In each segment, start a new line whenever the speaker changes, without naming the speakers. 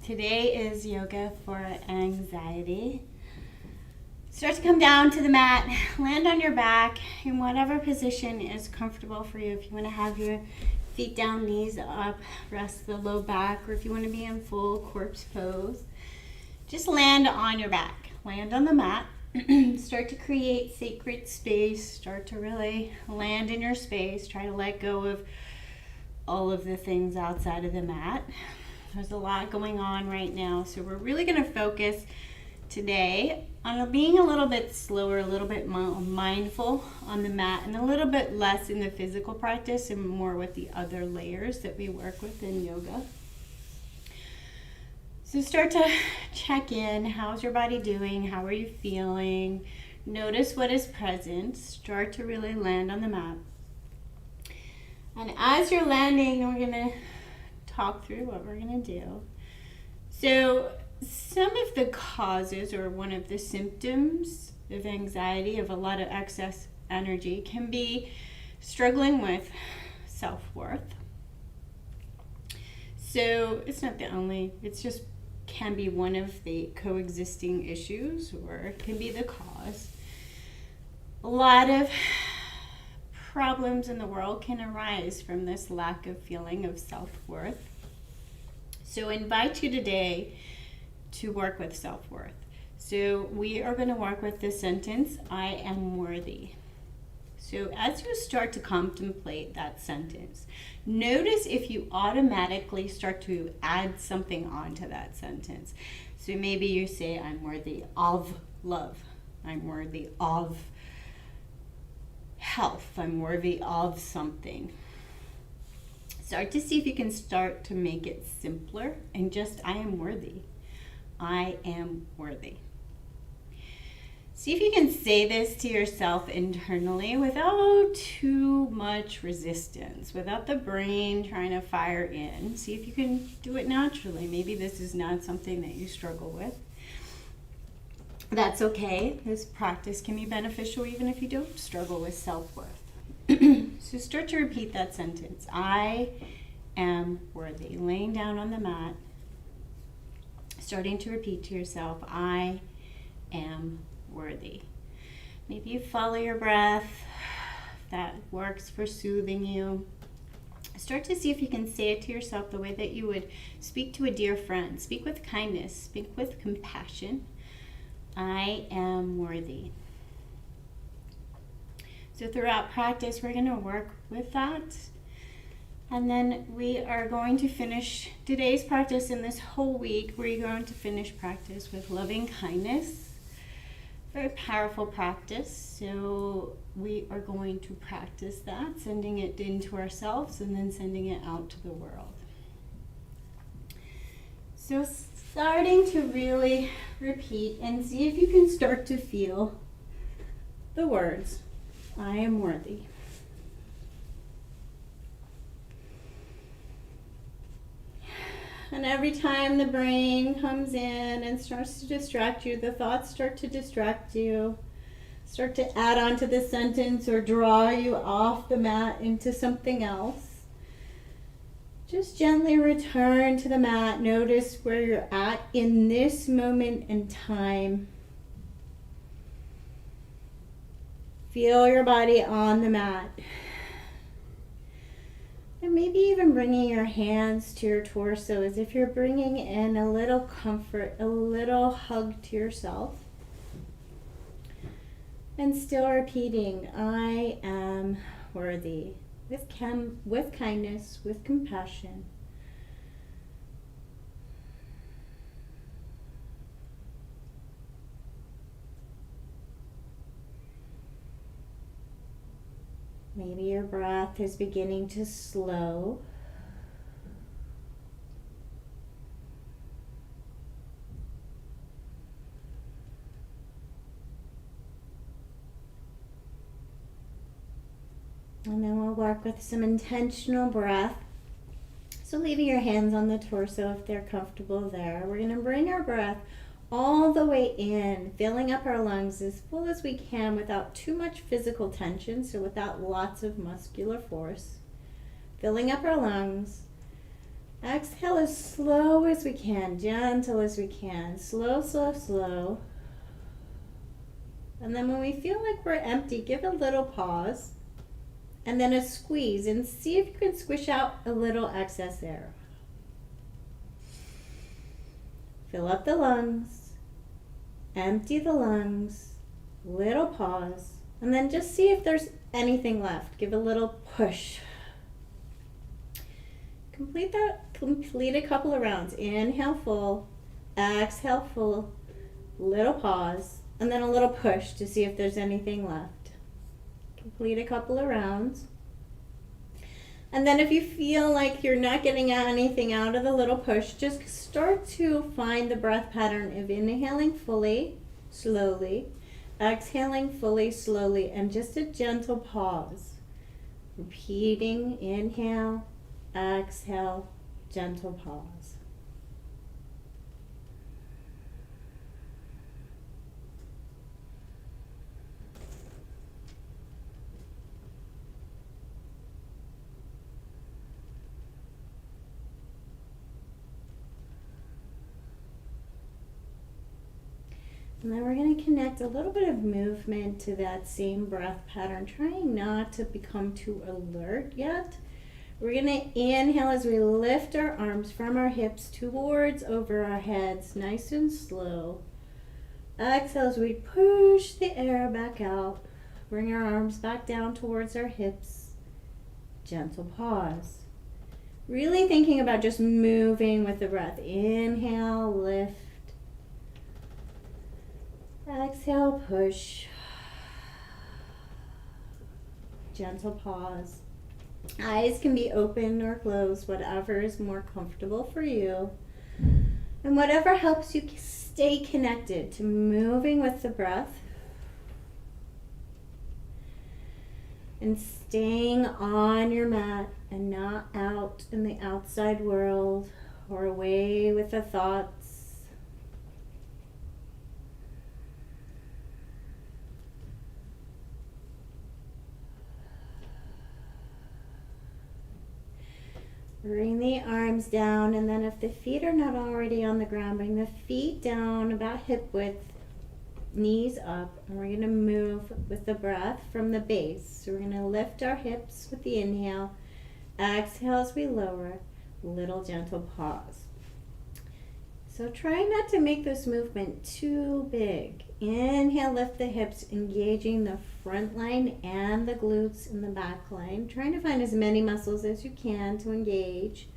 Today is yoga for anxiety. Start to come down to the mat, land on your back in whatever position is comfortable for you. If you want to have your feet down, knees up, rest the low back, or if you want to be in full corpse pose, just land on your back. Land on the mat. Start to create sacred space. Start to really land in your space. Try to let go of all of the things outside of the mat. There's a lot going on right now, so we're really going to focus today on being a little bit slower, a little bit mindful on the mat, and a little bit less in the physical practice and more with the other layers that we work with in yoga. So start to check in. How's your body doing? How are you feeling? Notice what is present. Start to really land on the mat. And as you're landing, we're going to talk through what we're going to do. So some of the causes or one of the symptoms of anxiety, of a lot of excess energy, can be struggling with self-worth. So it's not the only, it's just can be one of the coexisting issues, or it can be the cause. A lot of problems in the world can arise from this lack of feeling of self-worth. So I invite you today to work with self-worth. So we are going to work with the sentence, I am worthy. So as you start to contemplate that sentence, notice if you automatically start to add something onto that sentence. So maybe you say, I'm worthy of love. I'm worthy of health. I'm worthy of something. Start to see if you can start to make it simpler and just, I am worthy. I am worthy. See if you can say this to yourself internally without too much resistance, without the brain trying to fire in. See if you can do it naturally. Maybe this is not something that you struggle with. That's okay. This practice can be beneficial even if you don't struggle with self-worth. So start to repeat that sentence. I am worthy. Laying down on the mat, starting to repeat to yourself, I am worthy. Maybe you follow your breath. If that works for soothing you. Start to see if you can say it to yourself the way that you would speak to a dear friend. Speak with kindness. Speak with compassion. I am worthy. So throughout practice, we're going to work with that. And then we are going to finish today's practice. In this whole week, we're going to finish practice with loving kindness. Very powerful practice. So we are going to practice that, sending it into ourselves and then sending it out to the world. So starting to really repeat and see if you can start to feel the words, I am worthy. And every time the brain comes in and starts to distract you, the thoughts start to distract you, start to add on to the sentence or draw you off the mat into something else, just gently return to the mat. Notice where you're at in this moment in time. Feel your body on the mat. And maybe even bringing your hands to your torso as if you're bringing in a little comfort, a little hug to yourself. And still repeating, I am worthy. With kindness, with compassion. Maybe your breath is beginning to slow. And then we'll work with some intentional breath. So leaving your hands on the torso if they're comfortable there. We're going to bring our breath all the way in, filling up our lungs as full as we can without too much physical tension, so without lots of muscular force. Filling up our lungs, Exhale as slow as we can, gentle as we can. Slow, slow, slow. And then when we feel like we're empty, give a little pause. And then a squeeze, and see if you can squish out a little excess air. Fill up the lungs. Empty the lungs. Little pause. And then just see if there's anything left. Give a little push. Complete a couple of rounds. Inhale full, exhale full, little pause, and then a little push to see if there's anything left. Complete a couple of rounds. And then if you feel like you're not getting anything out of the little push, just start to find the breath pattern of inhaling fully, slowly, exhaling fully, slowly, and just a gentle pause. Repeating, inhale, exhale, gentle pause. And then we're going to connect a little bit of movement to that same breath pattern, trying not to become too alert yet. We're going to inhale as we lift our arms from our hips towards over our heads, nice and slow. Exhale as we push the air back out. Bring our arms back down towards our hips. Gentle pause. Really thinking about just moving with the breath. Inhale, lift. Exhale, push. Gentle pause. Eyes can be open or closed, whatever is more comfortable for you. And whatever helps you stay connected to moving with the breath and staying on your mat and not out in the outside world or away with the thoughts. Bring the arms down, and then if the feet are not already on the ground, bring the feet down about hip width, knees up, and we're going to move with the breath from the base. So we're going to lift our hips with the inhale, exhale as we lower, little gentle pause. So try not to make this movement too big. Inhale, lift the hips, engaging the front line and the glutes in the back line. Trying to find as many muscles as you can to engage.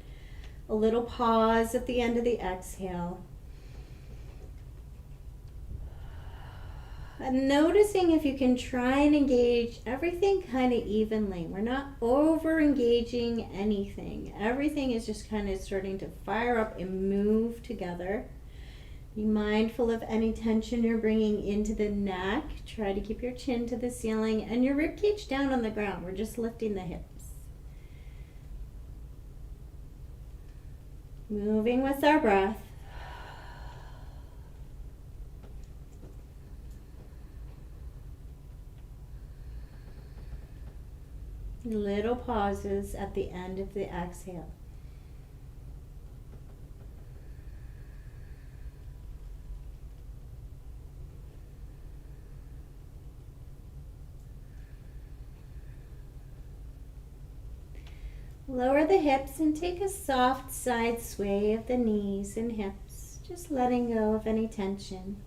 A little pause at the end of the exhale. And noticing if you can try and engage everything kind of evenly. We're not over engaging anything. Everything is just kind of starting to fire up and move together. Be mindful of any tension you're bringing into the neck. Try to keep your chin to the ceiling and your ribcage down on the ground. We're just lifting the hips. Moving with our breath. Little pauses at the end of the exhale. Lower the hips and take a soft side sway of the knees and hips, just letting go of any tension.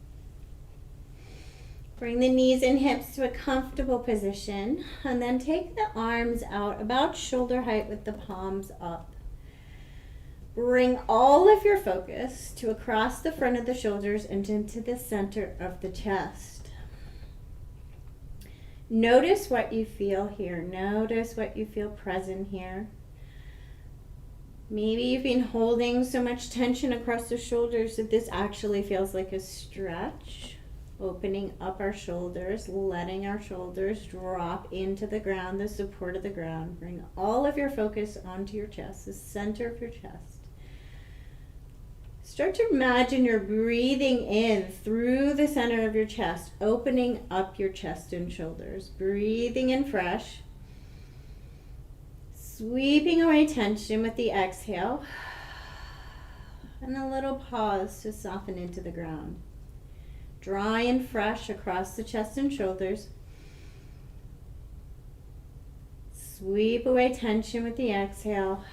Bring the knees and hips to a comfortable position, and then take the arms out about shoulder height with the palms up. Bring all of your focus to across the front of the shoulders and into the center of the chest. Notice what you feel here. Notice what you feel present here. Maybe you've been holding so much tension across the shoulders that this actually feels like a stretch. Opening up our shoulders, letting our shoulders drop into the ground, the support of the ground. Bring all of your focus onto your chest, the center of your chest. Start to imagine you're breathing in through the center of your chest, opening up your chest and shoulders. Breathing in fresh. Sweeping away tension with the exhale. and a little pause to soften into the ground. Dry and fresh across the chest and shoulders. Sweep away tension with the exhale.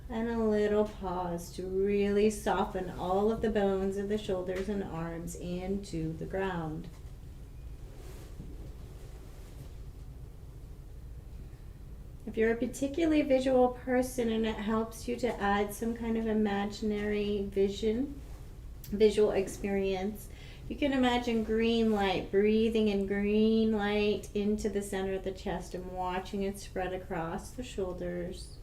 And a little pause to really soften all of the bones of the shoulders and arms into the ground. If you're a particularly visual person and it helps you to add some kind of imaginary visual experience, you can imagine green light, breathing in green light into the center of the chest and watching it spread across the shoulders.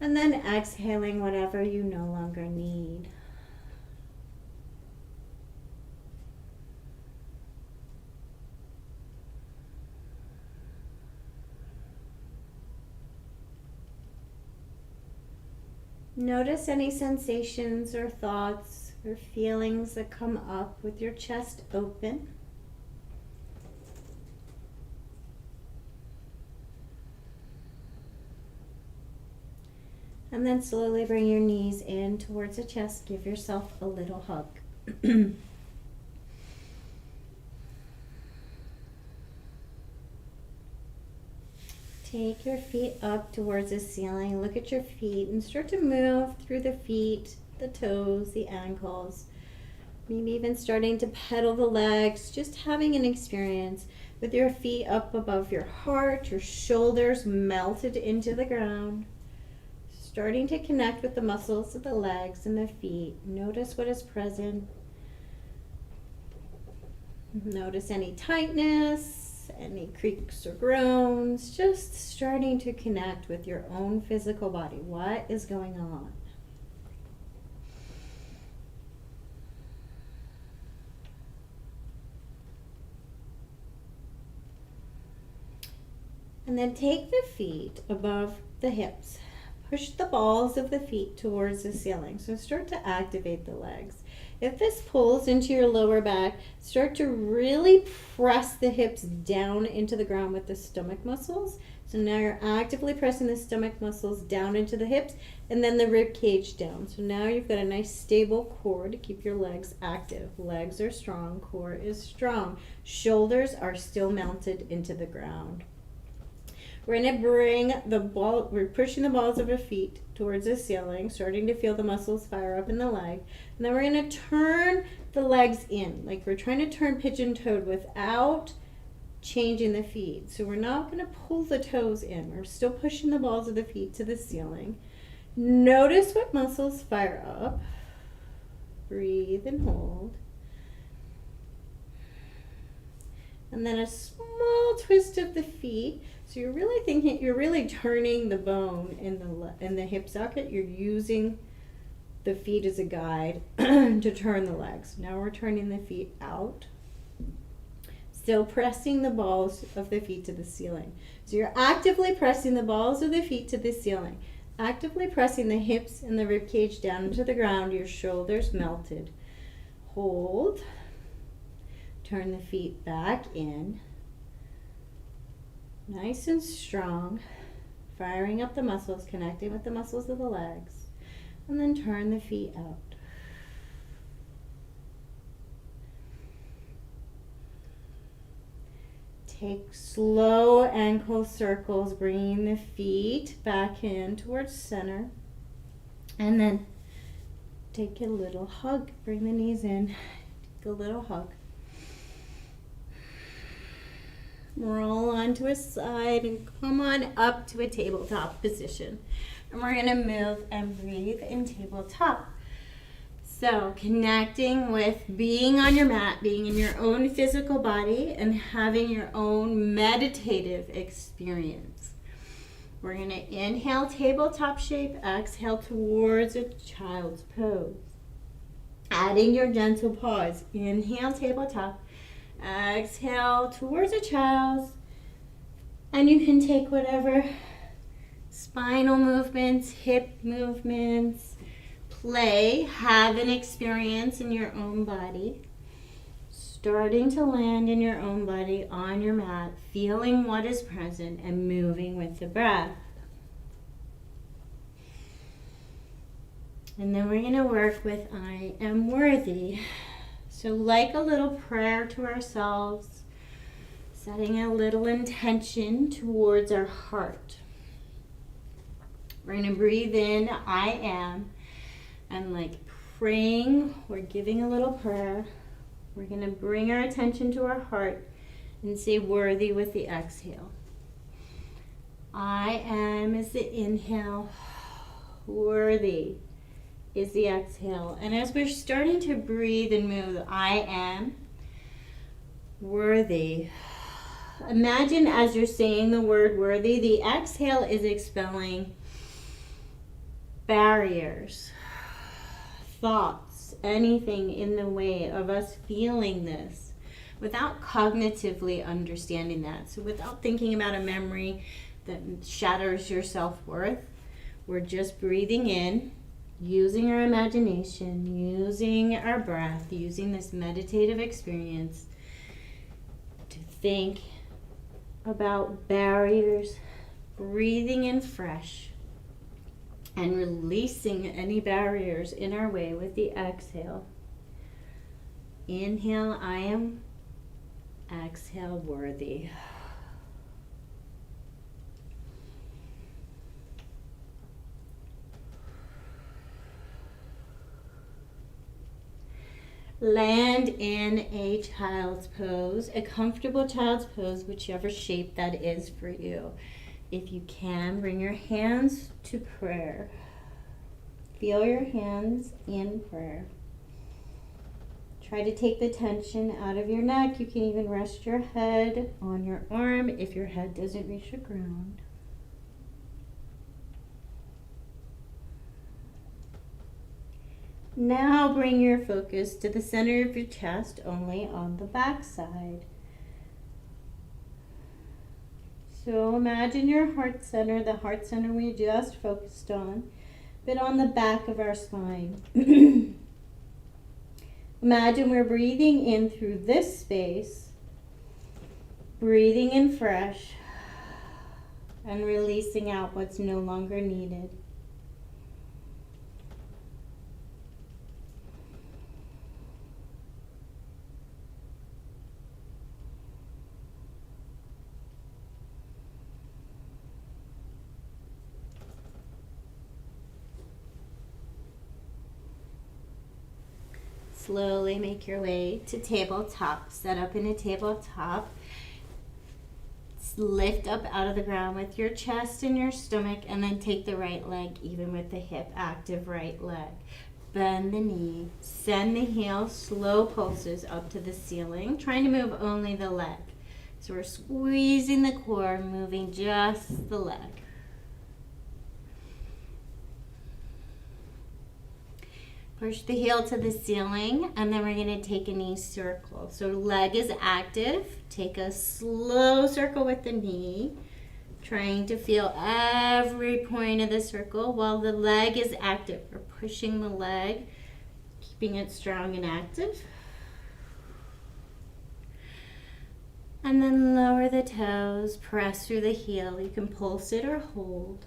And then exhaling whatever you no longer need. Notice any sensations or thoughts or feelings that come up with your chest open. And then slowly bring your knees in towards the chest. Give yourself a little hug. Take your feet up towards the ceiling. Look at your feet and start to move through the feet, the toes, the ankles. Maybe even starting to pedal the legs. Just having an experience with your feet up above your heart, your shoulders melted into the ground. Starting to connect with the muscles of the legs and the feet. Notice what is present. Notice any tightness, any creaks or groans. Just starting to connect with your own physical body. What is going on? And then take the feet above the hips. Push the balls of the feet towards the ceiling. So start to activate the legs. If this pulls into your lower back, start to really press the hips down into the ground with the stomach muscles. So now you're actively pressing the stomach muscles down into the hips and then the rib cage down. So now you've got a nice stable core to keep your legs active. Legs are strong, core is strong. Shoulders are still mounted into the ground. We're going to bring we're pushing the balls of the feet towards the ceiling, starting to feel the muscles fire up in the leg. And then we're going to turn the legs in, like we're trying to turn pigeon-toed without changing the feet. So we're not going to pull the toes in. We're still pushing the balls of the feet to the ceiling. Notice what muscles fire up. Breathe and hold. And then a small twist of the feet. So you're really thinking, you're really turning the bone in the hip socket. You're using the feet as a guide to turn the legs. Now we're turning the feet out. Still pressing the balls of the feet to the ceiling. So you're actively pressing the balls of the feet to the ceiling. Actively pressing the hips and the rib cage down into the ground. Your shoulders melted. Hold. Turn the feet back in. Nice and strong, firing up the muscles, connecting with the muscles of the legs, and then turn the feet out. Take slow ankle circles, bringing the feet back in towards center, and then take a little hug. Bring the knees in, take a little hug. Roll onto a side and come on up to a tabletop position. And we're going to move and breathe in tabletop. So connecting with being on your mat, being in your own physical body, and having your own meditative experience. We're going to inhale tabletop shape, exhale towards a child's pose. Adding your gentle pause. Inhale tabletop. Exhale towards a child's, and you can take whatever spinal movements, hip movements, play, have an experience in your own body, starting to land in your own body on your mat, feeling what is present and moving with the breath. And then we're going to work with I am worthy. So like a little prayer to ourselves, setting a little intention towards our heart. We're going to breathe in I am, and like praying or giving a little prayer, we're going to bring our attention to our heart and say worthy with the exhale. I am is the inhale, worthy is the exhale. And as we're starting to breathe and move, I am worthy. Imagine as you're saying the word worthy, the exhale is expelling barriers, thoughts, anything in the way of us feeling this without cognitively understanding that. So without thinking about a memory that shatters your self-worth, we're just breathing in, using our imagination, using our breath, using this meditative experience to think about barriers, breathing in fresh, and releasing any barriers in our way with the exhale. Inhale, I am. Exhale, worthy. Land in a child's pose, a comfortable child's pose, whichever shape that is for you. If you can, bring your hands to prayer. Feel your hands in prayer. Try to take the tension out of your neck. You can even rest your head on your arm if your head doesn't reach the ground. Now bring your focus to the center of your chest, only on the back side. So imagine your heart center, the heart center we just focused on, but on the back of our spine. Imagine we're breathing in through this space, breathing in fresh, and releasing out what's no longer needed. Slowly make your way to tabletop. Set up in a tabletop. Lift up out of the ground with your chest and your stomach, and then take the right leg, even with the hip, active right leg. Bend the knee. Send the heel, slow pulses up to the ceiling, trying to move only the leg. So we're squeezing the core, moving just the leg. Push the heel to the ceiling, and then we're going to take a knee circle. So leg is active. Take a slow circle with the knee, trying to feel every point of the circle while the leg is active. We're pushing the leg, keeping it strong and active. And then lower the toes, press through the heel. You can pulse it or hold.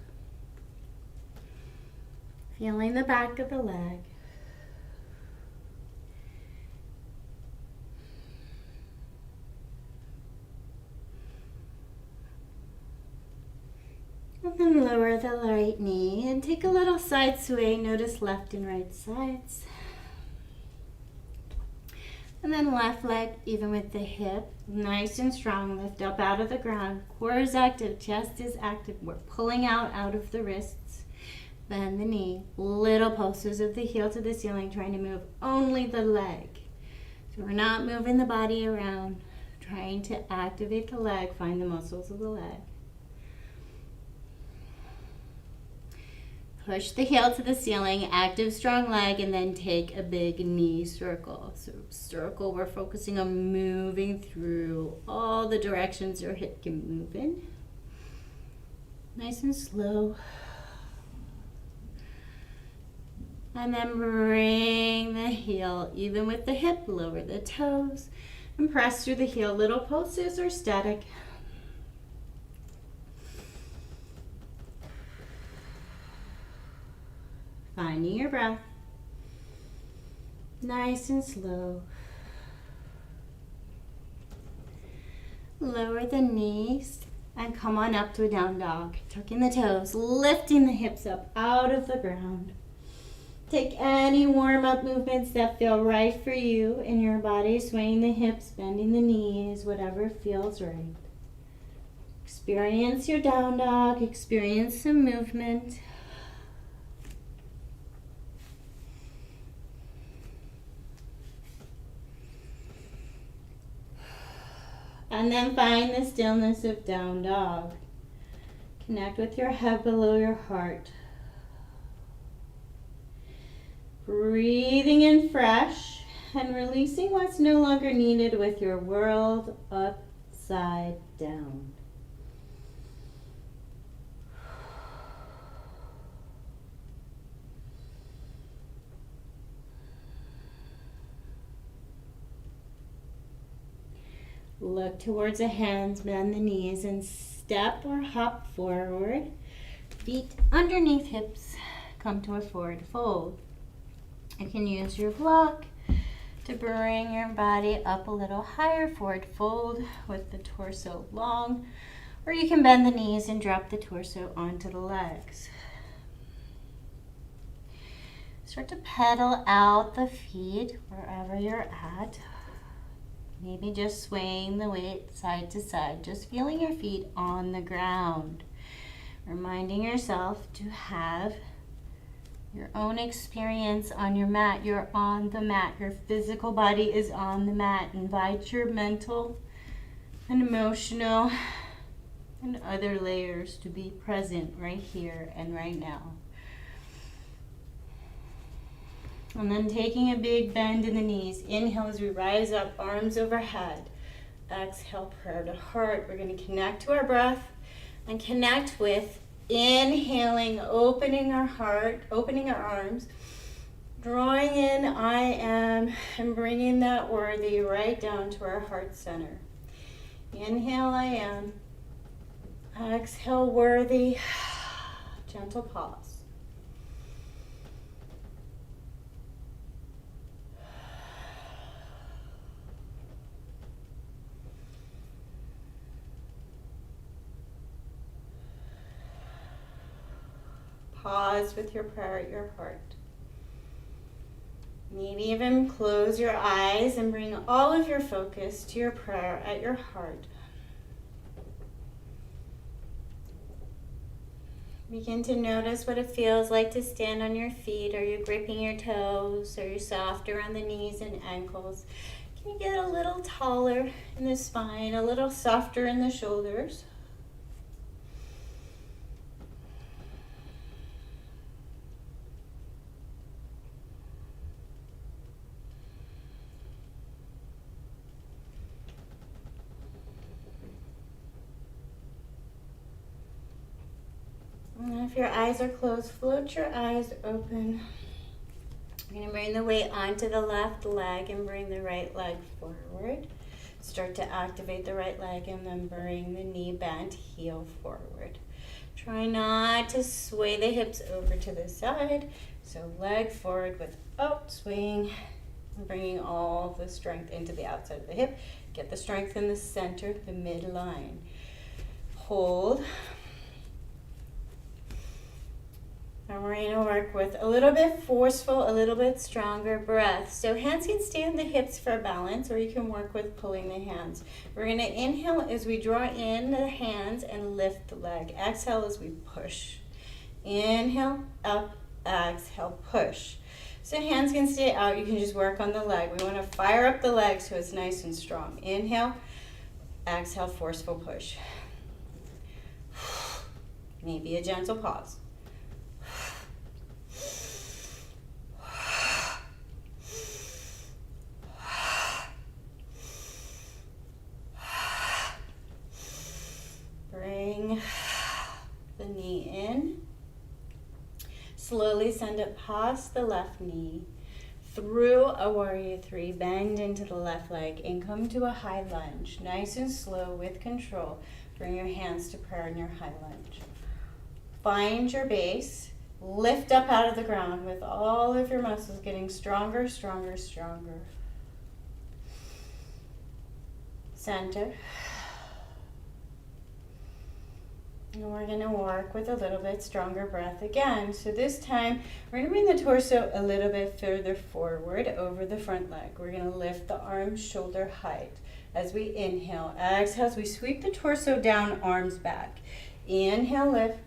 Feeling the back of the leg. And then lower the right knee and take a little side sway. Notice left and right sides. And then left leg, even with the hip, nice and strong. Lift up out of the ground. Core is active, chest is active. We're pulling out of the wrists. Bend the knee. Little pulses of the heel to the ceiling, trying to move only the leg. So we're not moving the body around. Trying to activate the leg, find the muscles of the leg. Push the heel to the ceiling, active strong leg, and then take a big knee circle. So circle, we're focusing on moving through all the directions your hip can move in. Nice and slow. And then bring the heel, even with the hip, lower the toes, and press through the heel. Little pulses or static. Finding your breath. Nice and slow. Lower the knees and come on up to a down dog. Tucking the toes, lifting the hips up out of the ground. Take any warm-up movements that feel right for you in your body, swaying the hips, bending the knees, whatever feels right. Experience your down dog, experience some movement. And then find the stillness of down dog. Connect with your head below your heart. Breathing in fresh and releasing what's no longer needed with your world upside down. Look towards the hands, bend the knees, and step or hop forward. Feet underneath hips. Come to a forward fold. You can use your block to bring your body up a little higher, forward fold with the torso long, or you can bend the knees and drop the torso onto the legs. Start to pedal out the feet wherever you're at. Maybe just swaying the weight side to side, just feeling your feet on the ground. Reminding yourself to have your own experience on your mat. You're on the mat. Your physical body is on the mat. Invite your mental and emotional and other layers to be present right here and right now. And then taking a big bend in the knees. Inhale as we rise up, arms overhead. Exhale, prayer to heart. We're going to connect to our breath and connect with inhaling, opening our heart, opening our arms, drawing in I am, and bringing that worthy right down to our heart center. Inhale, I am. Exhale, worthy. Gentle pause. Pause with your prayer at your heart. Maybe even close your eyes and bring all of your focus to your prayer at your heart. Begin to notice what it feels like to stand on your feet. Are you gripping your toes? Are you soft around the knees and ankles? Can you get a little taller in the spine, a little softer in the shoulders? And if your eyes are closed, float your eyes open. You're going to bring the weight onto the left leg and bring the right leg forward. Start to activate the right leg and then bring the knee bent, heel forward. Try not to sway the hips over to the side. So leg forward without swaying. Bringing all the strength into the outside of the hip. Get the strength in the center, the midline. Hold. And we're going to work with a little bit forceful, a little bit stronger breath. So hands can stay on the hips for balance, or you can work with pulling the hands. We're going to inhale as we draw in the hands and lift the leg. Exhale as we push. Inhale, up, exhale, push. So hands can stay out. You can just work on the leg. We want to fire up the leg so it's nice and strong. Inhale, exhale, forceful push. Maybe a gentle pause. Bring the knee in. Slowly send it past the left knee, through a warrior three, bend into the left leg, and come to a high lunge. Nice and slow with control. Bring your hands to prayer in your high lunge. Find your base, Lift up out of the ground with all of your muscles getting stronger, stronger, stronger. Center. And we're going to work with a little bit stronger breath again. So this time, we're going to bring the torso a little bit further forward over the front leg. We're going to lift the arms shoulder height as we inhale. Exhale as we sweep the torso down, arms back. Inhale, lift.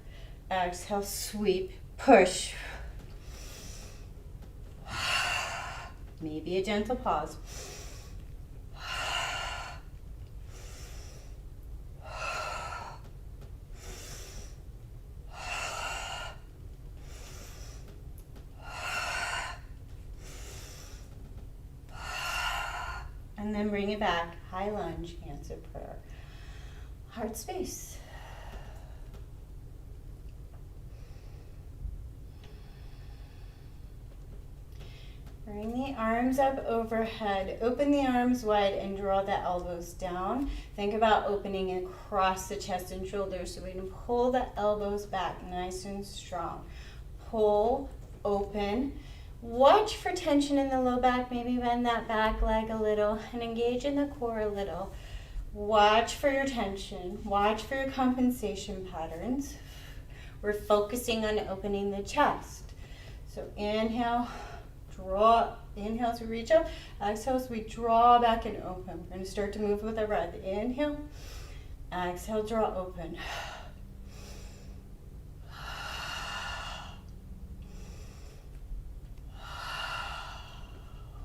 Exhale, sweep, push. Maybe a gentle pause. And then bring it back. High lunge, hands of prayer. Heart space. Bring the arms up overhead. Open the arms wide and draw the elbows down. Think about opening across the chest and shoulders. So we can pull the elbows back nice and strong. Pull, open. Watch for tension in the low back. Maybe bend that back leg a little and engage in the core a little. Watch for your tension. Watch for your compensation patterns. We're focusing on opening the chest. So inhale, draw. Inhale as we reach up. Exhale as we draw back and open. We're going to start to move with our breath. Inhale. Exhale, draw open.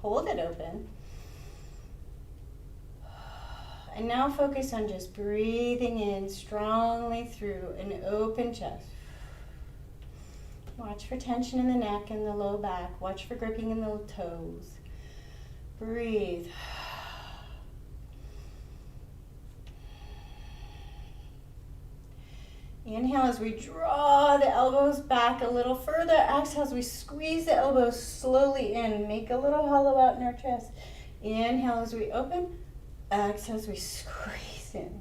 Hold it open. And now focus on just breathing in strongly through an open chest. Watch for tension in the neck and the low back. Watch for gripping in the toes. Breathe. Inhale as we draw the elbows back a little further. Exhale as we squeeze the elbows slowly in. Make a little hollow out in our chest. Inhale as we open. Exhale as we squeeze in.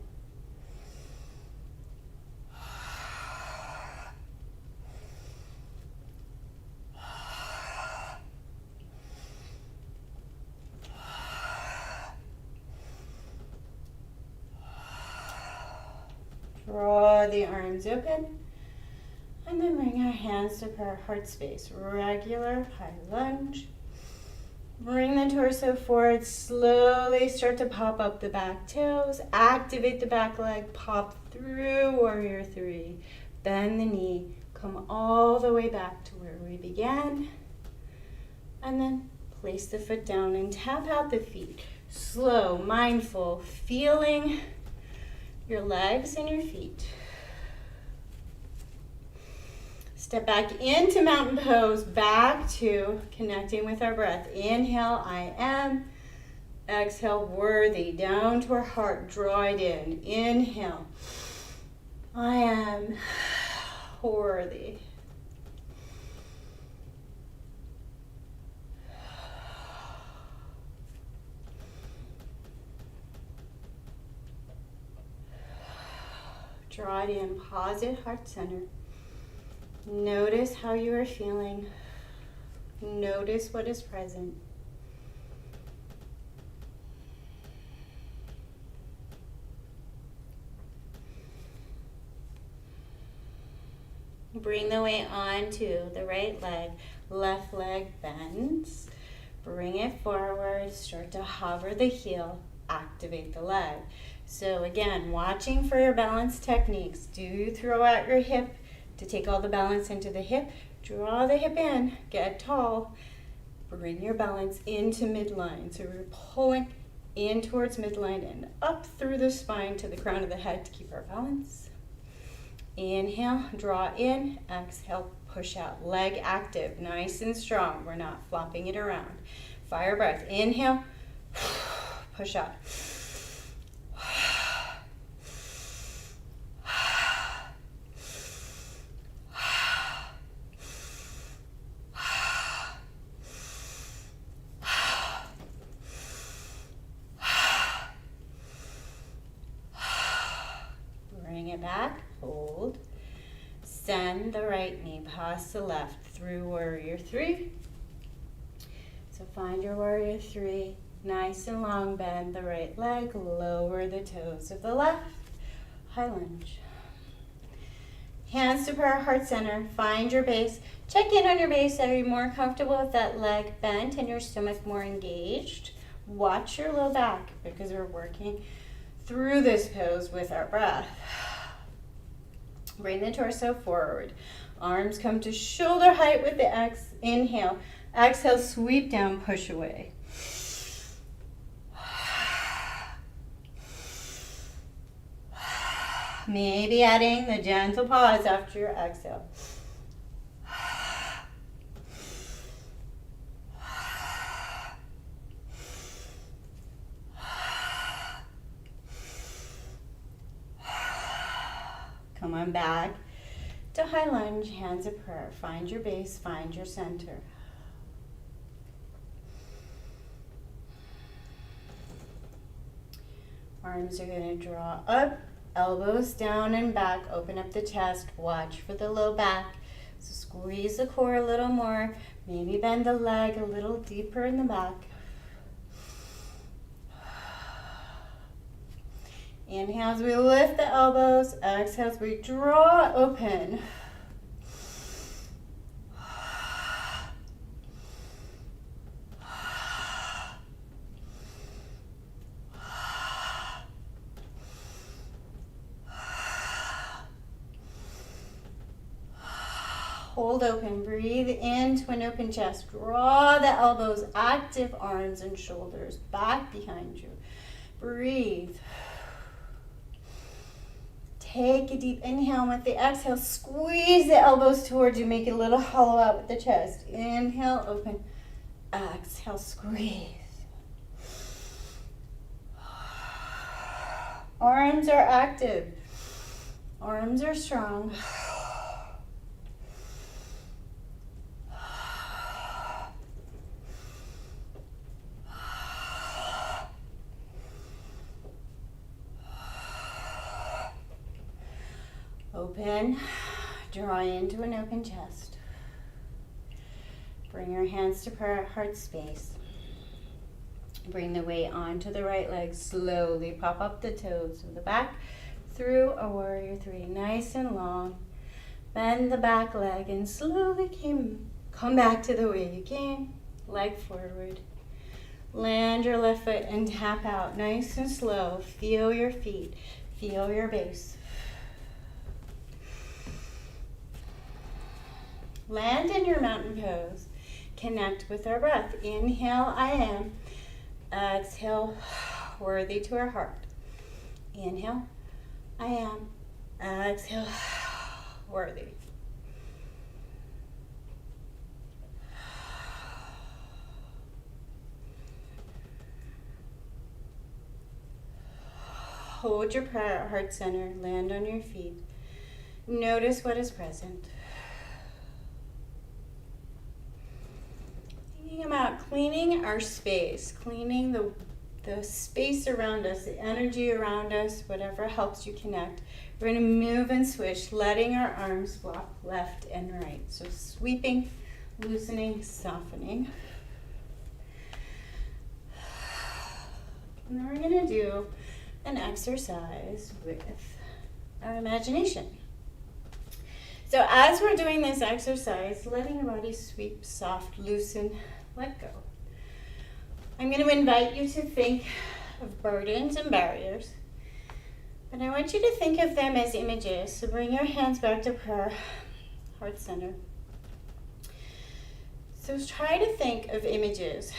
Draw the arms open, and then bring our hands to our heart space. Regular high lunge. Bring the torso forward, slowly start to pop up the back toes. Activate the back leg, pop through warrior three. Bend the knee, come all the way back to where we began. And then place the foot down and tap out the feet. Slow, mindful, feeling your legs and your feet. Step back into mountain pose, back to connecting with our breath. Inhale, I am. Exhale, worthy, down to our heart, draw it in. Inhale, I am worthy. Draw it in, pause it, heart center. Notice how you are feeling. Notice what is present. Bring the weight onto the right leg. Left leg bends. Bring it forward. Start to hover the heel. Activate the leg. So again, watching for your balance techniques. Do throw out your hip to take all the balance into the hip. Draw the hip in, get tall. Bring your balance into midline. So we're pulling in towards midline and up through the spine to the crown of the head to keep our balance. Inhale, draw in. Exhale, push out. Leg active, nice and strong. We're not flopping it around. Fire breath. Inhale, push out. Send the right knee past the left through warrior three. So find your warrior three. Nice and long, bend the right leg, lower the toes of the left. High lunge. Hands to prayer, heart center. Find your base. Check in on your base. Are you more comfortable with that leg bent and your stomach more engaged? Watch your low back because we're working through this pose with our breath. Bring the torso forward. Arms come to shoulder height with the inhale. Exhale, sweep down, push away. Maybe adding the gentle pause after your exhale. Come on back to high lunge, hands of prayer. Find your base, find your center. Arms are going to draw up, elbows down and back, open up the chest, watch for the low back. So squeeze the core a little more, maybe bend the leg a little deeper in the back. Inhale as we lift the elbows, exhale as we draw open. Hold open, breathe into an open chest. Draw the elbows, active arms and shoulders back behind you. Breathe. Take a deep inhale with the exhale. Squeeze the elbows towards you. Make it a little hollow out with the chest. Inhale, open. Exhale, squeeze. Arms are active. Arms are strong. Open, draw into an open chest. Bring your hands to prayer, heart space. Bring the weight onto the right leg. Slowly pop up the toes of the back through a warrior three. Nice and long. Bend the back leg and slowly come back to the way you came. Leg forward. Land your left foot and tap out. Nice and slow. Feel your feet. Feel your base. Land in your mountain pose. Connect with our breath. Inhale, I am. Exhale, worthy to our heart. Inhale, I am. Exhale, worthy. Hold your prayer at heart center. Land on your feet. Notice what is present. Thinking about cleaning our space, cleaning the space around us, the energy around us, whatever helps you connect. We're going to move and switch, letting our arms flop left and right. So sweeping, loosening, softening. And then we're going to do an exercise with our imagination. So as we're doing this exercise, letting your body sweep, soft, loosen, let go. I'm going to invite you to think of burdens and barriers, but I want you to think of them as images. So bring your hands back to prayer, heart center. So try to think of images.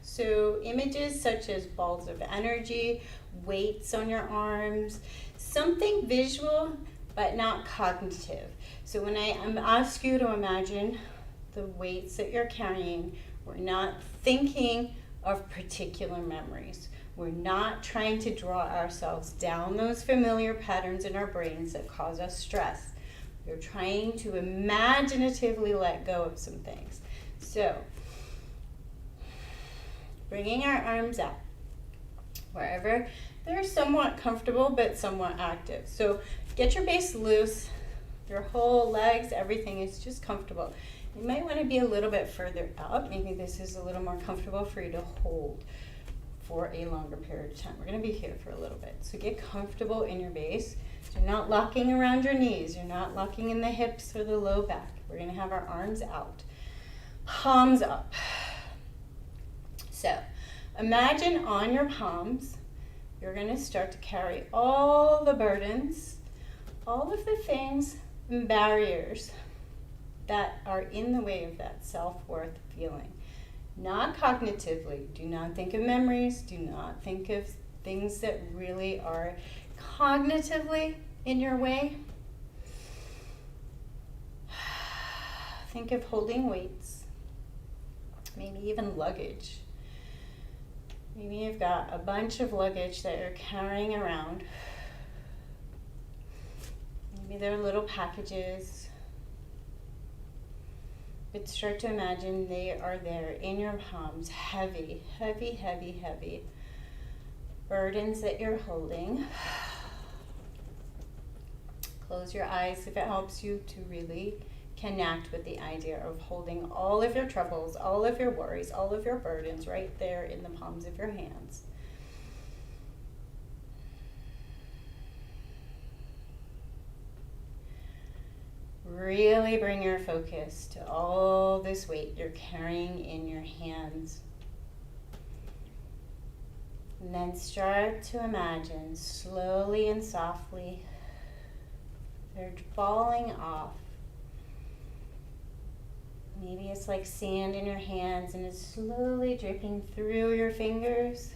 So images such as balls of energy, weights on your arms, something visual but not cognitive. So when I ask you to imagine the weights that you're carrying, we're not thinking of particular memories. We're not trying to draw ourselves down those familiar patterns in our brains that cause us stress. We're trying to imaginatively let go of some things. So, bringing our arms up, wherever they're somewhat comfortable but somewhat active. So get your base loose, Your whole legs, everything is just comfortable. You might want to be a little bit further up. Maybe this is a little more comfortable for you to hold for a longer period of time. We're going to be here for a little bit. So get comfortable in your base. So you're not locking around your knees. You're not locking in the hips or the low back. We're going to have our arms out, palms up. So imagine on your palms, you're going to start to carry all the burdens, all of the things and barriers that are in the way of that self-worth feeling. Not cognitively. Do not think of memories. Do not think of things that really are cognitively in your way. Think of holding weights, maybe even luggage. Maybe you've got a bunch of luggage that you're carrying around. Maybe they're little packages. But start to imagine they are there in your palms, heavy, heavy, heavy, heavy burdens that you're holding. Close your eyes if it helps you to really connect with the idea of holding all of your troubles, all of your worries, all of your burdens right there in the palms of your hands. Really bring your focus to all this weight you're carrying in your hands. And then start to imagine slowly and softly they're falling off. Maybe it's like sand in your hands and it's slowly dripping through your fingers.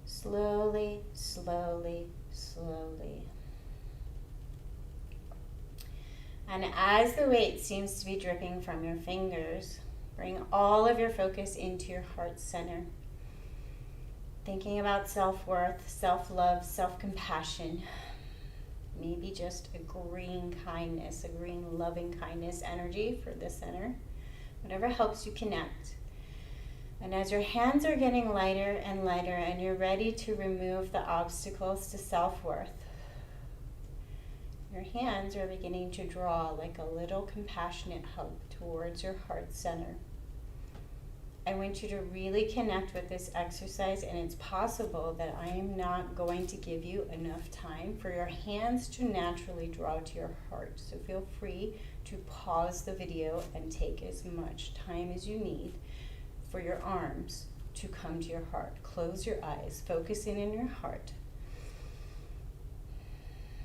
Slowly, slowly, slowly. And as the weight seems to be dripping from your fingers, bring all of your focus into your heart center. Thinking about self-worth, self-love, self-compassion. Maybe just a green kindness, a green loving kindness energy for the center. Whatever helps you connect. And as your hands are getting lighter and lighter and you're ready to remove the obstacles to self-worth, your hands are beginning to draw like a little compassionate hug towards your heart center. I want you to really connect with this exercise, and it's possible that I am not going to give you enough time for your hands to naturally draw to your heart. So feel free to pause the video and take as much time as you need for your arms to come to your heart. Close your eyes, focus in your heart.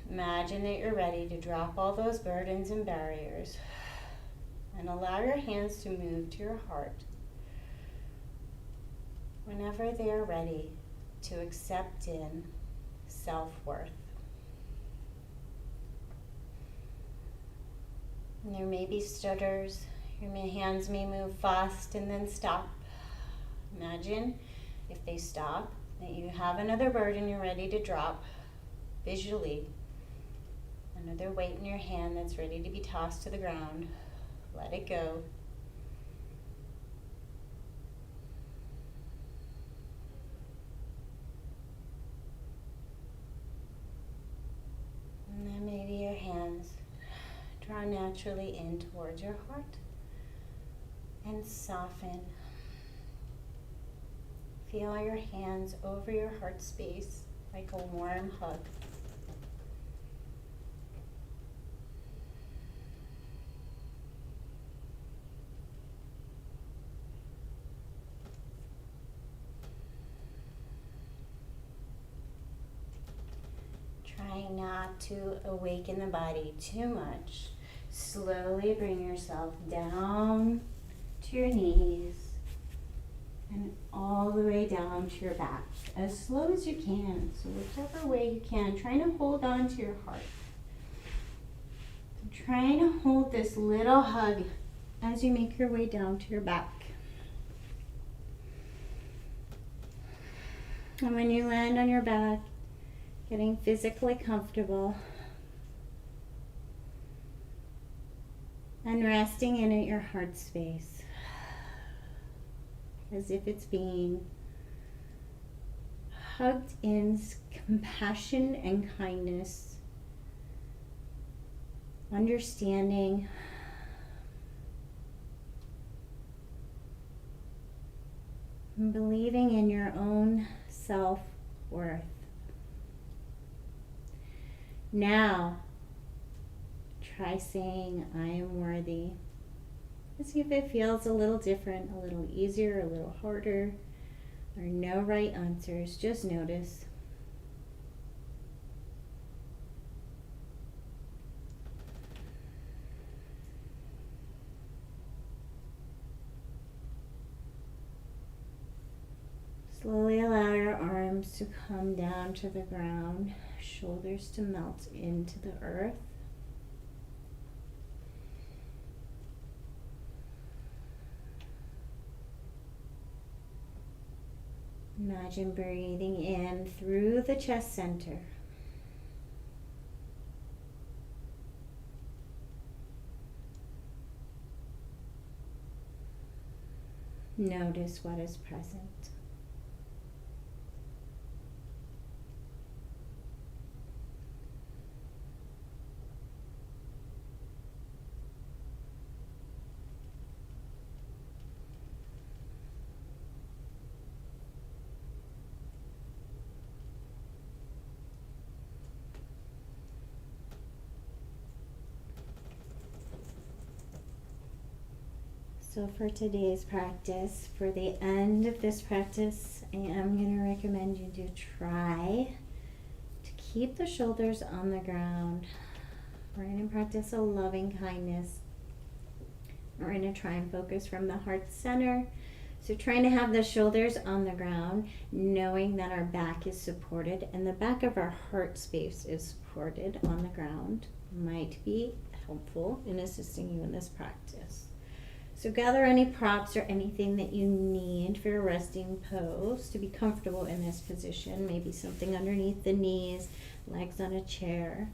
Imagine that you're ready to drop all those burdens and barriers and allow your hands to move to your heart whenever they are ready to accept in self-worth. And there may be stutters. Your hands may move fast and then stop. Imagine if they stop, that you have another burden you're ready to drop visually. Another weight in your hand that's ready to be tossed to the ground. Let it go. And then maybe your hands draw naturally in towards your heart and soften. Feel your hands over your heart space like a warm hug. Trying not to awaken the body too much. Slowly bring yourself down to your knees and all the way down to your back, as slow as you can. So whichever way you can, trying to hold on to your heart. Trying to hold this little hug as you make your way down to your back. And when you land on your back, getting physically comfortable and resting in at your heart space as if it's being tucked in compassion and kindness, understanding, and believing in your own self-worth. Now, try saying, I am worthy. Let's see if it feels a little different, a little easier, a little harder. There are no right answers, just notice. Slowly allow your arms to come down to the ground, shoulders to melt into the earth. Imagine breathing in through the chest center. Notice what is present. So for today's practice, for the end of this practice, I am going to recommend you to try to keep the shoulders on the ground. We're going to practice a loving kindness. We're going to try and focus from the heart center. So trying to have the shoulders on the ground, knowing that our back is supported and the back of our heart space is supported on the ground might be helpful in assisting you in this practice. So gather any props or anything that you need for your resting pose to be comfortable in this position. Maybe something underneath the knees, legs on a chair.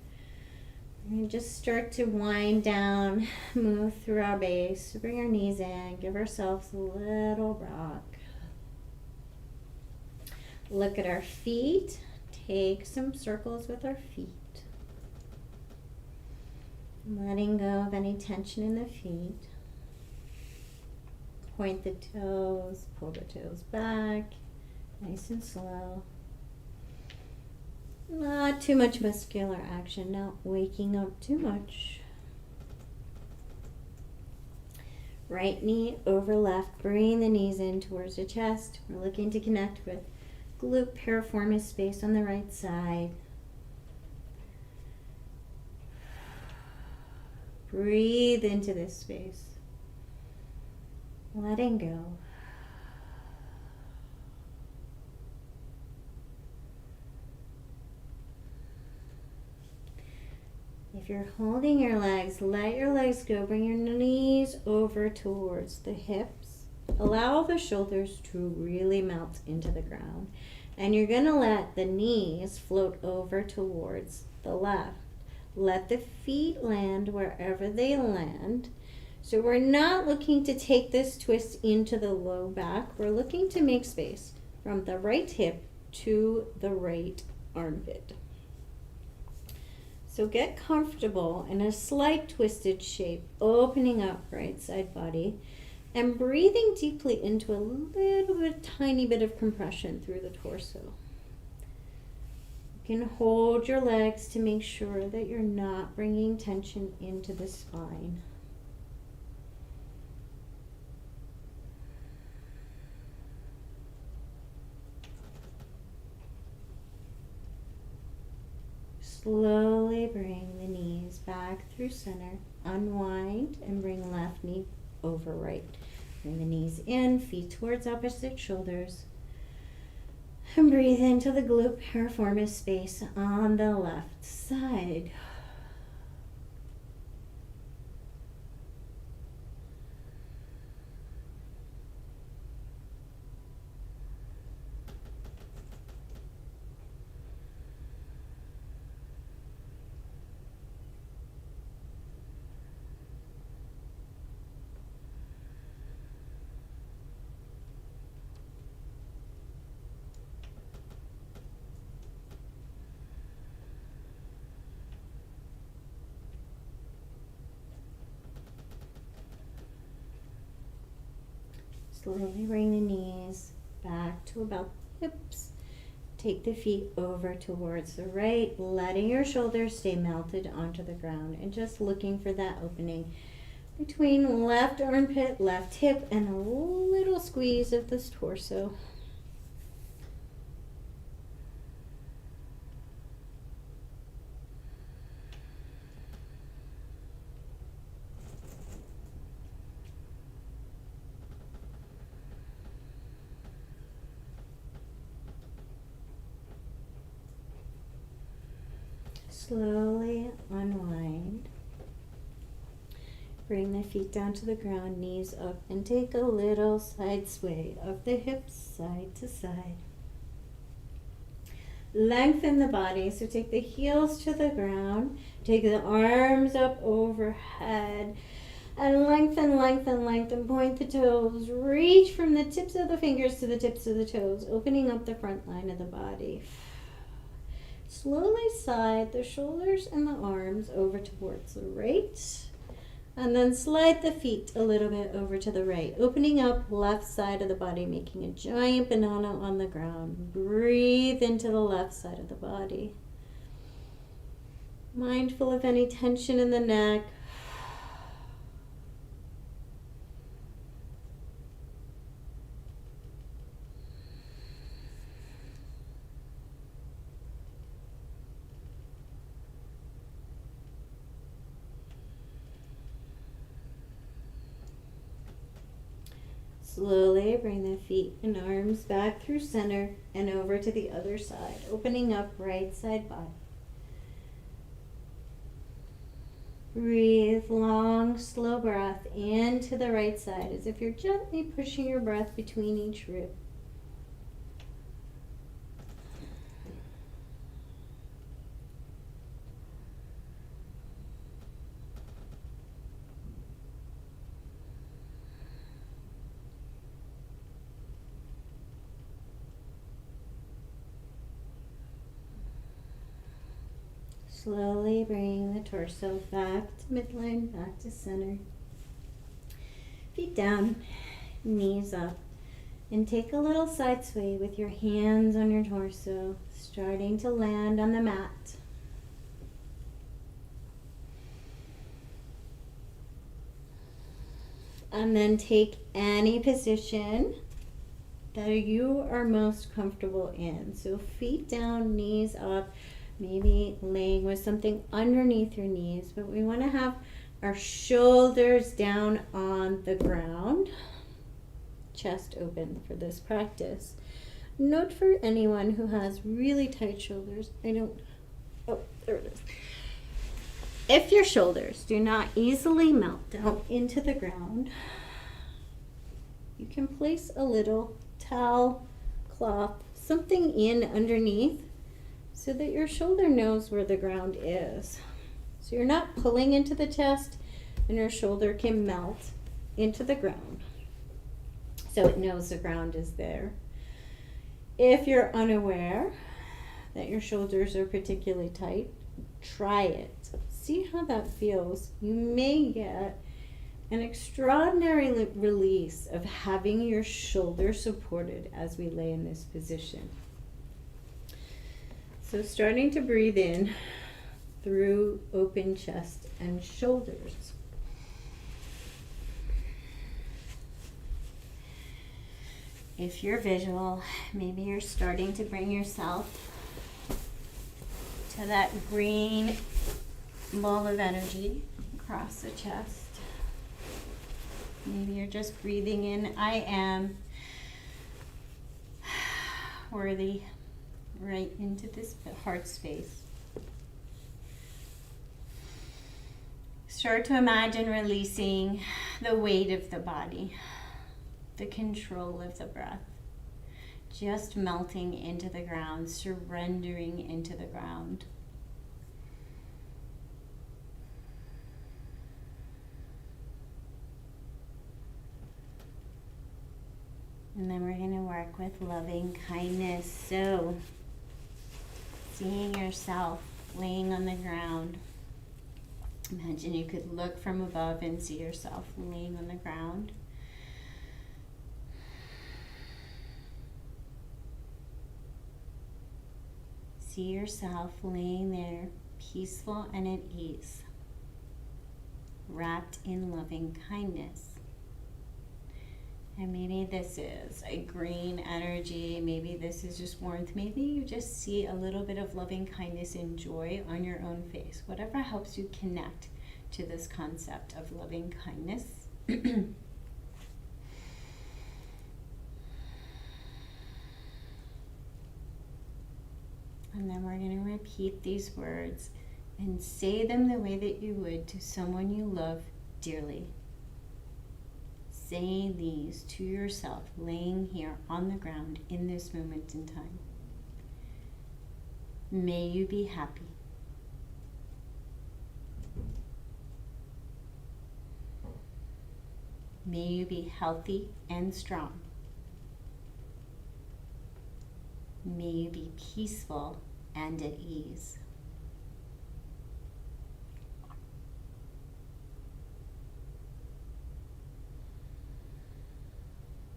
And just start to wind down, move through our base. Bring our knees in, give ourselves a little rock. Look at our feet. Take some circles with our feet. Letting go of any tension in the feet. Point the toes, pull the toes back, nice and slow. Not too much muscular action, not waking up too much. Right knee over left, bring the knees in towards the chest. We're looking to connect with glute piriformis space on the right side. Breathe into this space. Letting go. If you're holding your legs, let your legs go. Bring your knees over towards the hips. Allow the shoulders to really melt into the ground. And you're going to let the knees float over towards the left. Let the feet land wherever they land. So we're not looking to take this twist into the low back. We're looking to make space from the right hip to the right armpit. So get comfortable in a slight twisted shape, opening up right side body and breathing deeply into a little bit, tiny bit of compression through the torso. You can hold your legs to make sure that you're not bringing tension into the spine. Slowly bring the knees back through center, unwind, and bring left knee over right. Bring the knees in, feet towards opposite shoulders. And breathe into the glute piriformis space on the left side.
Slowly bring the knees back to about the hips. Take the feet over towards the right, letting your shoulders stay melted onto the ground and just looking for that opening between left armpit, left hip, and a little squeeze of this torso. Slowly unwind. Bring the feet down to the ground, knees up, and take a little side sway of the hips side to side. Lengthen the body, so take the heels to the ground, take the arms up overhead, and lengthen, lengthen, lengthen. Point the toes, reach from the tips of the fingers to the tips of the toes, opening up the front line of the body. Slowly slide the shoulders and the arms over towards the right. And then slide the feet a little bit over to the right, opening up left side of the body, making a giant banana on the ground. Breathe into the left side of the body. Mindful of any tension in the neck. Slowly bring the feet and arms back through center and over to the other side, opening up right side body. Breathe long, slow breath into the right side as if you're gently pushing your breath between each rib. Slowly bring the torso back to midline, back to center. Feet down, knees up, and take a little side sway with your hands on your torso, starting to land on the mat. And then take any position that you are most comfortable in. So feet down, knees up, maybe laying with something underneath your knees, but we want to have our shoulders down on the ground, chest open for this practice. Note for anyone who has really tight shoulders, there it is. If your shoulders do not easily melt down into the ground, you can place a little towel, cloth, something in underneath so that your shoulder knows where the ground is. So you're not pulling into the chest and your shoulder can melt into the ground. So it knows the ground is there. If you're unaware that your shoulders are particularly tight, try it. See how that feels. You may get an extraordinary release of having your shoulder supported as we lay in this position. So starting to breathe in through open chest and shoulders. If you're visual, maybe you're starting to bring yourself to that green ball of energy across the chest. Maybe you're just breathing in, I am worthy, right into this heart space. Start to imagine releasing the weight of the body, the control of the breath, just melting into the ground, surrendering into the ground. And then we're going to work with loving kindness. So, seeing yourself laying on the ground. Imagine you could look from above and see yourself laying on the ground.
see yourself laying there, peaceful and at ease, wrapped in loving kindness. And maybe this is a green energy, maybe this is just warmth, maybe you just see a little bit of loving kindness and joy on your own face. Whatever helps you connect to this concept of loving kindness. And then we're going to repeat these words and say them the way that you would to someone you love dearly. Say these to yourself, laying here on the ground in this moment in time. May you be happy. May you be healthy and strong. May you be peaceful and at ease.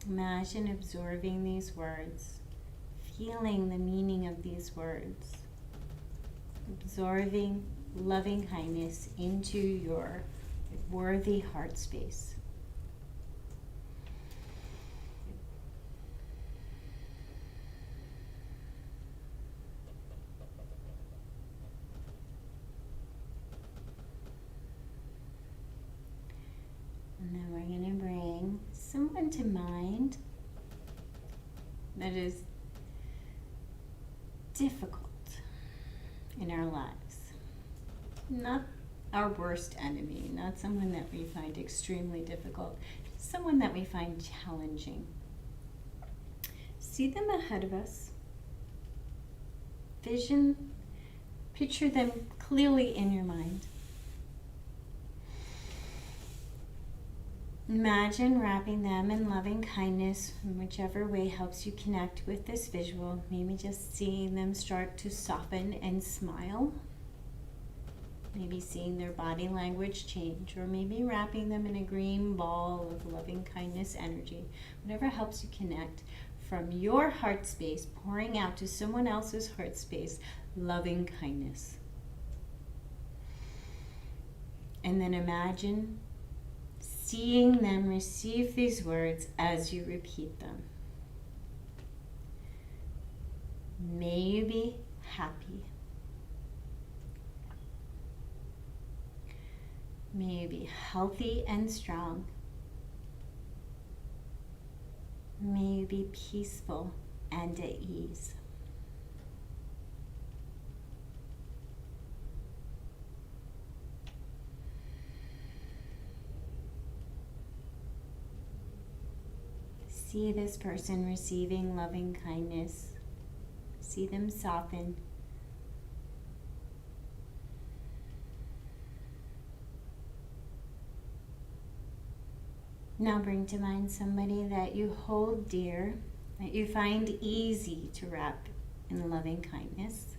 Imagine absorbing these words, feeling the meaning of these words, absorbing loving kindness into your worthy heart space. And then we're going to bring someone to mind that is difficult in our lives. Not our worst enemy, not someone that we find extremely difficult, just someone that we find challenging. See them ahead of us. Picture them clearly in your mind. Imagine wrapping them in loving kindness in whichever way helps you connect with this visual. Maybe just seeing them start to soften and smile. Maybe seeing their body language change, or maybe wrapping them in a green ball of loving kindness energy. Whatever helps you connect from your heart space, pouring out to someone else's heart space, loving kindness. And then imagine seeing them receive these words as you repeat them. May you be happy. May you be healthy and strong. May you be peaceful and at ease. See this person receiving loving kindness. See them soften. Now bring to mind somebody that you hold dear, that you find easy to wrap in loving kindness.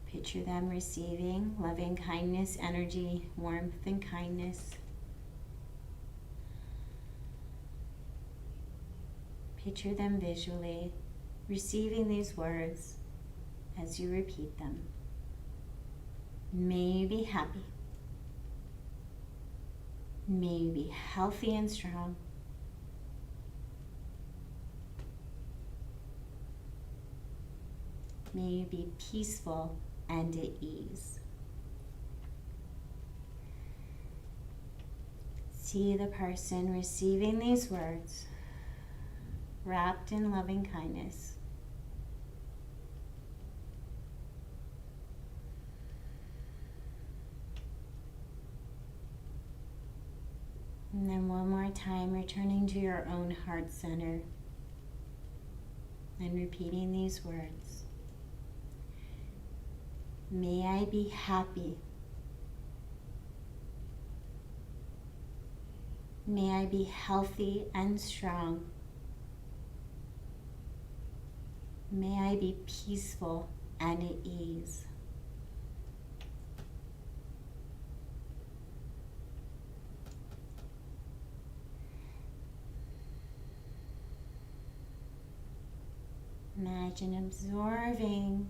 Picture them receiving loving kindness, energy, warmth, and kindness. Picture them visually receiving these words as you repeat them. May you be happy. May you be healthy and strong. May you be peaceful and at ease. See the person receiving these words, wrapped in loving kindness. And then one more time, returning to your own heart center and repeating these words. May I be happy. May I be healthy and strong. May I be peaceful and at ease. Imagine absorbing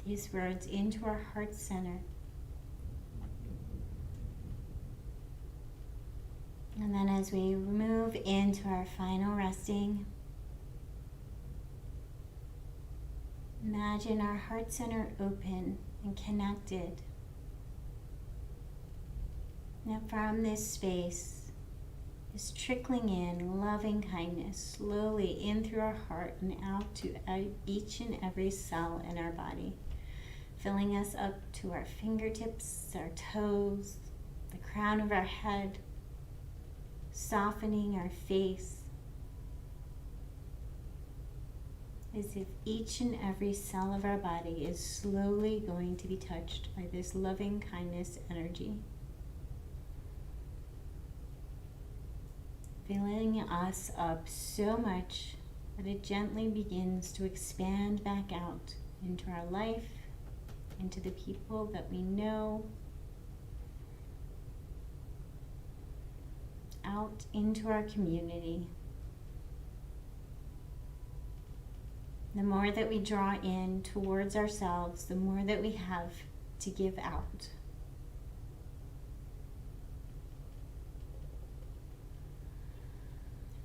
these words into our heart center. And then as we move into our final resting, imagine our heart center open and connected. Now from this space is trickling in loving kindness slowly in through our heart and out to each and every cell in our body, filling us up to our fingertips, our toes, the crown of our head, softening our face, as if each and every cell of our body is slowly going to be touched by this loving kindness energy. Filling us up so much that it gently begins to expand back out into our life, into the people that we know, out into our community. The more that we draw in towards ourselves, the more that we have to give out.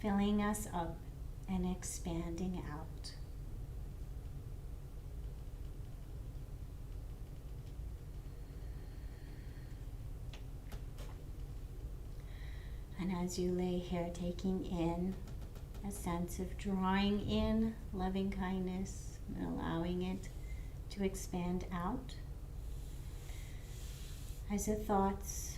Filling us up and expanding out. And as you lay here taking in a sense of drawing in loving kindness and allowing it to expand out, as the thoughts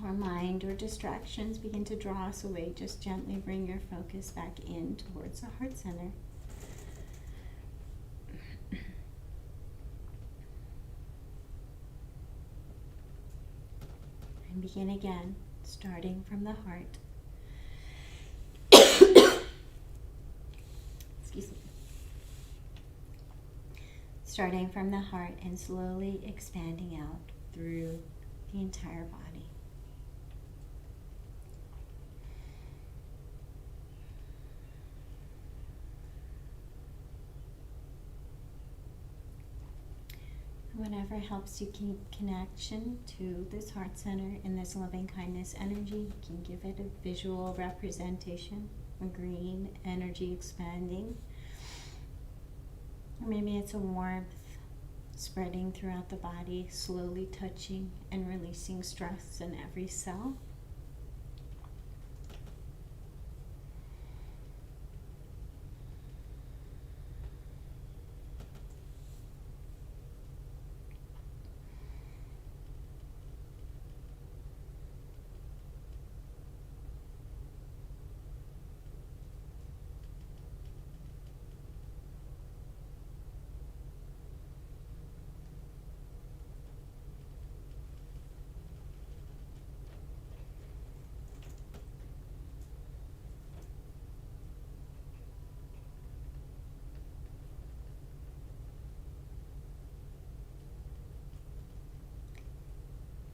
or mind or distractions begin to draw us away, just gently bring your focus back in towards the heart center. And begin again, starting from the heart. Excuse me. Starting from the heart and slowly expanding out through the entire body. Whatever helps you keep connection to this heart center and this loving kindness energy, you can give it a visual representation, a green energy expanding. Or maybe it's a warmth spreading throughout the body, slowly touching and releasing stress in every cell.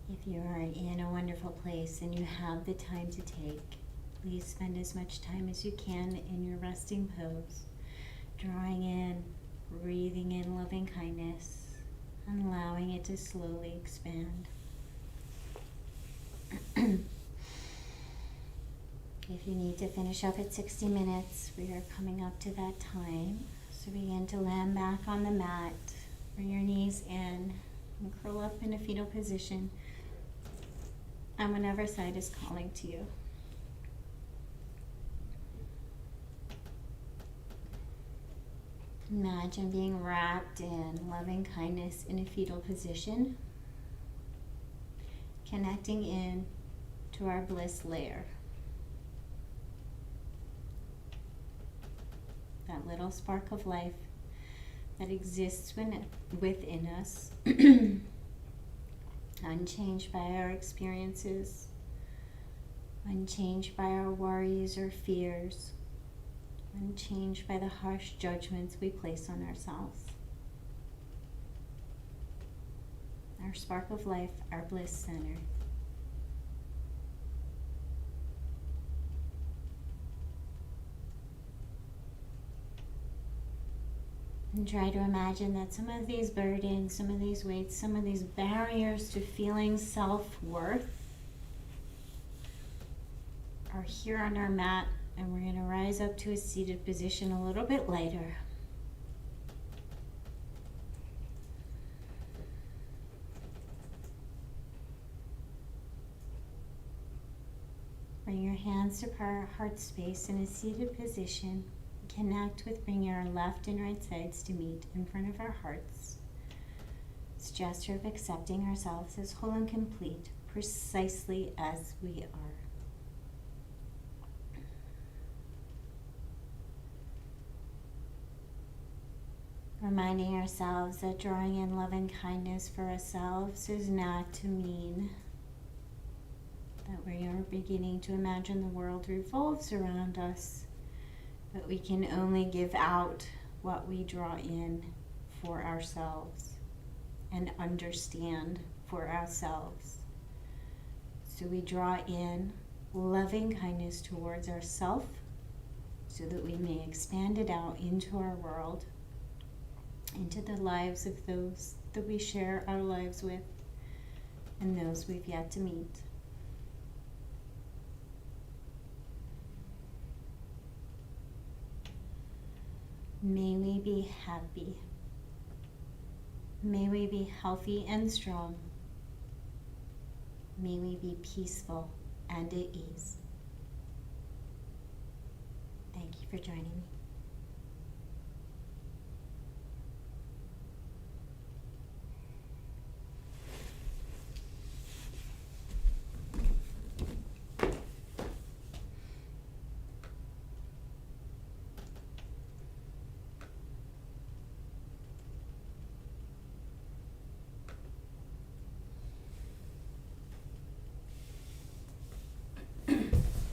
If you are in a wonderful place and you have the time to take, please spend as much time as you can in your resting pose, drawing in, breathing in loving kindness, and allowing it to slowly expand. If you need to finish up at 60 minutes, we are coming up to that time. So begin to land back on the mat, bring your knees in, and curl up in a fetal position on whatever side is calling to you. Imagine being wrapped in loving kindness in a fetal position, connecting in to our bliss layer. That little spark of life that exists within us, unchanged by our experiences, unchanged by our worries or fears, unchanged by the harsh judgments we place on ourselves. Our spark of life, our bliss center. And try to imagine that some of these burdens, some of these weights, some of these barriers to feeling self-worth are here on our mat, and we're going to rise up to a seated position a little bit later. Bring your hands to heart space in a seated position. Connect with bringing our left and right sides to meet in front of our hearts. It's a gesture of accepting ourselves as whole and complete, precisely as we are. Reminding ourselves that drawing in love and kindness for ourselves is not to mean that we are beginning to imagine the world revolves around us, but we can only give out what we draw in for ourselves and understand for ourselves. So we draw in loving kindness towards ourselves so that we may expand it out into our world, into the lives of those that we share our lives with and those we've yet to meet. May we be happy. May we be healthy and strong. May we be peaceful and at ease. Thank you for joining me.